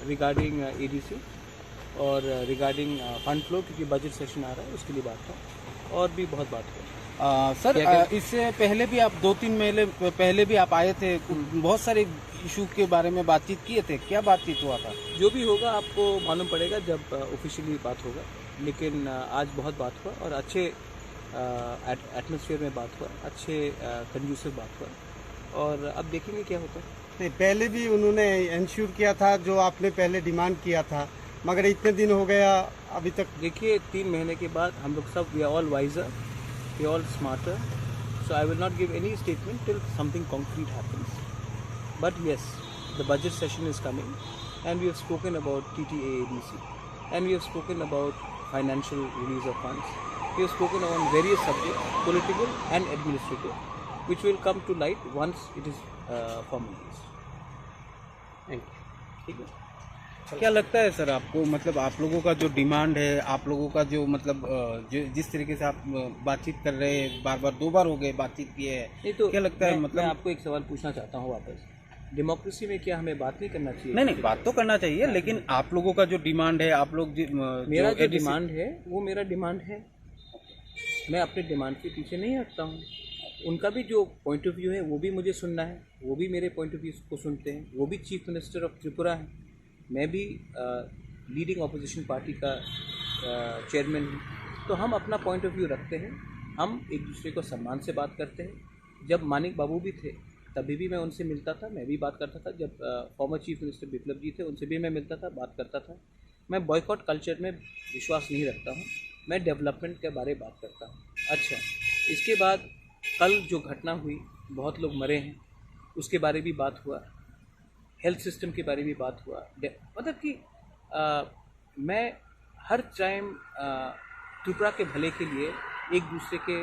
Regarding ADC और regarding fund flow, क्योंकि budget session आ रहा है उसके लिए बात था, और भी बहुत बात हुई। सर इससे पहले भी आप 2-3 महीने पहले भी आप आए थे, बहुत सारे इशू के बारे में बातचीत किए थे, क्या बातचीत हुआ था? जो भी होगा आपको मालूम पड़ेगा जब ऑफिशियली बात होगा, लेकिन आज बहुत बात हुआ और अच्छे एटमॉस्फेयर में बात हुआ, अच्छे कंड्यूसिव बात हुआ, और अब देखेंगे क्या होता है। नहीं, पहले भी उन्होंने इंश्योर किया था जो आपने पहले डिमांड किया था, मगर इतने दिन हो गया अभी तक। देखिए 3 महीने के बाद हम लोग सब we are all wiser, we are all smarter, so I will not give any statement till something concrete happens, but yes the budget session is coming and we have spoken about TTAADC and we have spoken about financial release of funds. We have spoken on various subjects, political and administrative, which will come to light once it is formalized. Thank you. ठीक है। क्या लगता है sir आपको, मतलब आप लोगों का जो डिमांड है, आप लोगों का जो मतलब जो जिस तरीके से आप बातचीत कर रहे हैं, बार 2 बार हो गए बातचीत किए है, नहीं तो क्या लगता है? मतलब मैं आपको एक सवाल पूछना चाहता हूँ वापस, डेमोक्रेसी में क्या हमें बात नहीं करना चाहिए? नहीं, बात तो करना चाहिए, लेकिन आप लोगों का जो डिमांड है, आप लोग मेरा जो डिमांड है वो मेरा डिमांड है, मैं अपने डिमांड के पीछे नहीं हटता हूँ। उनका भी जो पॉइंट ऑफ व्यू है वो भी मुझे सुनना है, वो भी मेरे पॉइंट ऑफ व्यू को सुनते हैं, वो भी चीफ मिनिस्टर ऑफ त्रिपुरा हैं, मैं भी लीडिंग अपोजिशन पार्टी का चेयरमैन हूँ, तो हम अपना पॉइंट ऑफ व्यू रखते हैं, हम एक दूसरे को सम्मान से बात करते हैं। जब मानिक बाबू भी थे तभी भी मैं उनसे मिलता था, मैं भी बात करता था, जब फॉर्मर चीफ मिनिस्टर बिप्लब जी थे उनसे भी मैं मिलता था, बात करता था। मैं बॉयकॉट कल्चर में विश्वास नहीं रखता हूँ, मैं डेवलपमेंट के बारे में बात करता हूँ। अच्छा, इसके बाद कल जो घटना हुई, बहुत लोग मरे हैं, उसके बारे भी बात हुआ, हेल्थ सिस्टम के बारे में भी बात हुआ, मतलब कि मैं हर टाइम त्रिपुरा के भले के लिए एक दूसरे के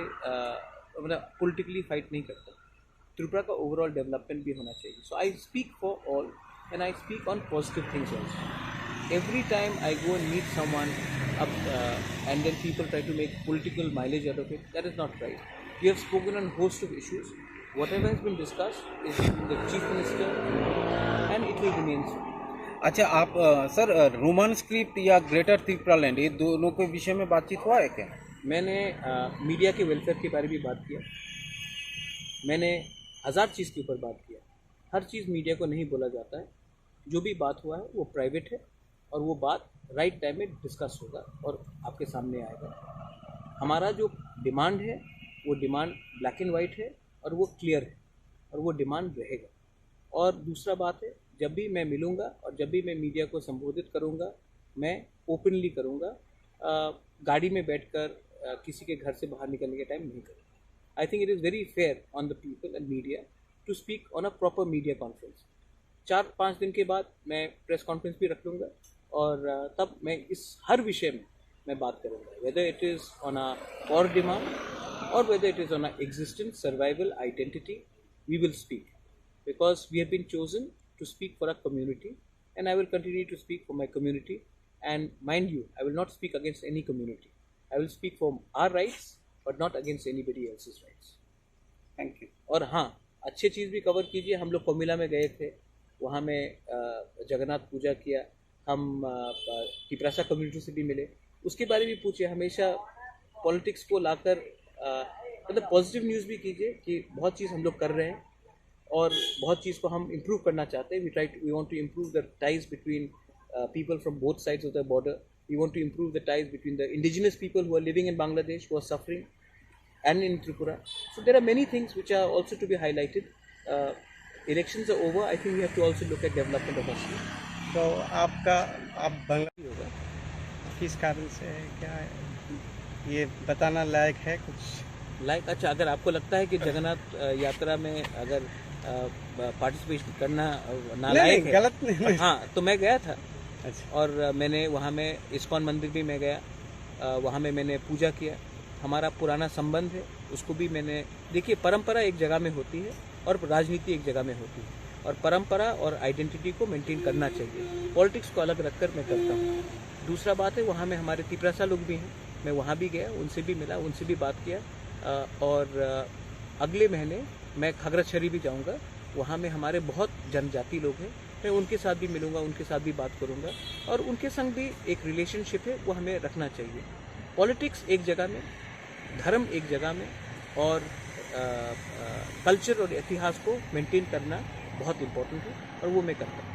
मतलब पॉलिटिकली फाइट नहीं करता, त्रिपुरा का ओवरऑल डेवलपमेंट भी होना चाहिए। So I speak for all and I speak on positive things also. Every time I go and meet someone up and then people try to make political mileage out of it, that is not right. We have spoken on host of issues, whatever has been discussed is the chief minister and it will remain so. अच्छा, आप sir Roman script या greater Tripura land, ये दोनों के विषय में बातचीत हुआ है क्या? मैंने मीडिया के वेलफेयर के बारे में बात किया, मैंने 1000 चीज़ के ऊपर बात किया, हर चीज़ मीडिया को नहीं बोला जाता है, जो भी बात हुआ है वो प्राइवेट है और वो बात राइट टाइम में डिस्कस होगा और आपके सामने आएगा। हमारा जो डिमांड है वो डिमांड ब्लैक एंड वाइट है और वो क्लियर है और वो डिमांड रहेगा। और दूसरा बात है, जब भी मैं मिलूँगा और जब भी मैं मीडिया को संबोधित करूँगा, मैं ओपनली करूँगा, गाड़ी में बैठकर किसी के घर से बाहर निकलने के टाइम नहीं करूँगा। I think it is very fair on the people and media to speak on a proper media conference. 4-5 दिन के बाद मैं प्रेस कॉन्फ्रेंस भी रख लूँगा और तब मैं इस हर विषय में मैं बात करूँगा, whether it is on a for demand और whether it is on a existence, survival, identity, we will speak because we have been chosen to speak for a community and I will continue to speak for my community and mind you, I will not speak against any community, I will speak for our rights but not against anybody else's rights. Thank you. और हाँ, अच्छे चीज़ भी cover कीजिए। हम लोग कोमिला में गए थे, वहाँ में जगन्नाथ पूजा किया, हम तिपरासा कम्युनिटी से भी मिले, उसके बारे में पूछिए। हमेशा पॉलिटिक्स को लाकर मतलब पॉजिटिव न्यूज़ भी कीजिए कि बहुत चीज़ हम लोग कर रहे हैं और बहुत चीज़ को हम इम्प्रूव करना चाहते हैं। We want to improve the ties between people from both sides of the border. We want to improve the ties between the indigenous people who are living in Bangladesh, who are suffering, and in Tripura. So there are many things which are also to be highlighted. Elections are over. I think we have to also look at development of our state. तो आप बंगाली होगा, किस कारण से, क्या ये बताना लायक है कुछ? लाइक अच्छा, अगर आपको लगता है कि जगन्नाथ यात्रा में अगर पार्टिसिपेट करना नालायक है, गलत नहीं, हाँ, तो मैं गया था। अच्छा। और मैंने वहाँ में इस्कॉन मंदिर भी मैं गया, वहाँ में मैंने पूजा किया, हमारा पुराना संबंध है, उसको भी मैंने, देखिए परंपरा एक जगह में होती है और राजनीति एक जगह में होती है, और परंपरा और आइडेंटिटी को मेंटेन करना चाहिए। पॉलिटिक्स को अलग रखकर मैं करता हूँ। दूसरा बात है, वहाँ में हमारे तिपरासा लोग भी हैं, मैं वहाँ भी गया, उनसे भी मिला, उनसे भी बात किया, और अगले महीने मैं खागड़ाछड़ी भी जाऊँगा, वहाँ में हमारे बहुत जनजाति लोग हैं, मैं उनके साथ भी मिलूँगा, उनके साथ भी बात करूँगा, और उनके संग भी एक रिलेशनशिप है वो हमें रखना चाहिए। पॉलिटिक्स एक जगह में, धर्म एक जगह में, और कल्चर और इतिहास को मेंटेन करना बहुत इम्पोर्टेंट है, और वो मैं करता हूँ।